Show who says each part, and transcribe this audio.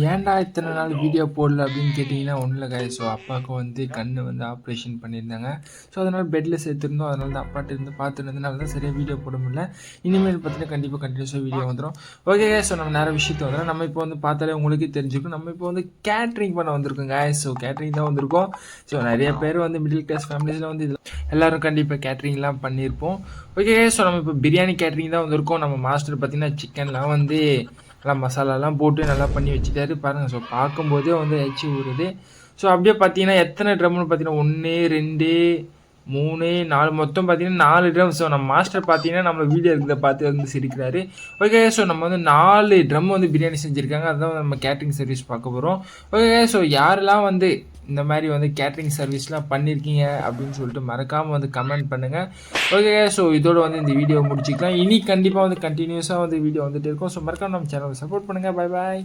Speaker 1: ஏன்டா இத்தனை நாள் வீடியோ போடல அப்படின்னு கேட்டிங்கன்னா ஒன்றும் இல்லை guys. ஸோ அப்பாவுக்கு வந்து கண் வந்து ஆப்ரேஷன் பண்ணியிருந்தாங்க. ஸோ அதனால் பெட்டில் சேர்த்துருந்தோம். அதனால தான் அப்பாட்ட இருந்து பார்த்துருந்ததுனால தான் சரியாக வீடியோ போட முடியல. இனிமேல் பார்த்தீங்கன்னா கண்டிப்பாக கண்டினியூஸாக வீடியோ வந்துடும். ஓகே guys, ஸோ நம்ம நிறைய விஷயத்தை வந்துடும். நம்ம இப்போ வந்து பார்த்தாலே உங்களுக்கே தெரிஞ்சுக்கும். நம்ம இப்போ வந்து கேட்ரிங் பண்ண வந்திருக்கோம் guys. ஸோ கேட்ரிங் தான் வந்திருக்கோம். ஸோ நிறைய பேர் வந்து மிடில் கிளாஸ் ஃபேமிலிஸில் வந்து இதில் எல்லோரும் கண்டிப்பாக கேட்ரிங்லாம் பண்ணியிருப்போம். ஓகே guys, ஸோ நம்ம இப்போ பிரியாணி கேட்ரிங் தான் வந்திருக்கோம். நம்ம மாஸ்டர் பார்த்தீங்கன்னா சிக்கன்லாம் வந்து நல்லா மசாலாலாம் போட்டு நல்லா பண்ணி வச்சுட்டாரு பாருங்கள். ஸோ பார்க்கும்போதே வந்து எச்சி ஊறுது. ஸோ அப்படியே பார்த்தீங்கன்னா எத்தனை ட்ரம்னு பார்த்தீங்கன்னா 1 2 3 4 மொத்தம் பார்த்தீங்கன்னா 4 ட்ரம். ஸோ நம்ம மாஸ்டர் பார்த்தீங்கன்னா நம்ம வீடியோ இருக்கிறத பார்த்து வந்து சிரிக்கிறாரு. ஓகே, ஸோ நம்ம வந்து 4 ட்ரம் வந்து பிரியாணி செஞ்சுருக்காங்க. அதுதான் நம்ம கேட்ரிங் சர்வீஸ் பார்க்க போகிறோம். ஓகே, ஸோ யாரெல்லாம் வந்து இந்த மாதிரி வந்து கேட்ரிங் சர்வீஸ்லாம் பண்ணியிருக்கீங்க அப்படின்னு சொல்லிட்டு மறக்காமல் வந்து கமெண்ட் பண்ணுங்கள். ஓகே, ஸோ இதோட வந்து இந்த வீடியோ முடிச்சிக்கலாம். இனி கண்டிப்பாக வந்து கண்டினியூஸாக வந்து வீடியோ வந்துட்டு இருக்கும். ஸோ மறக்காம நம்ம சேனலை சப்போர்ட் பண்ணுங்கள். Bye bye.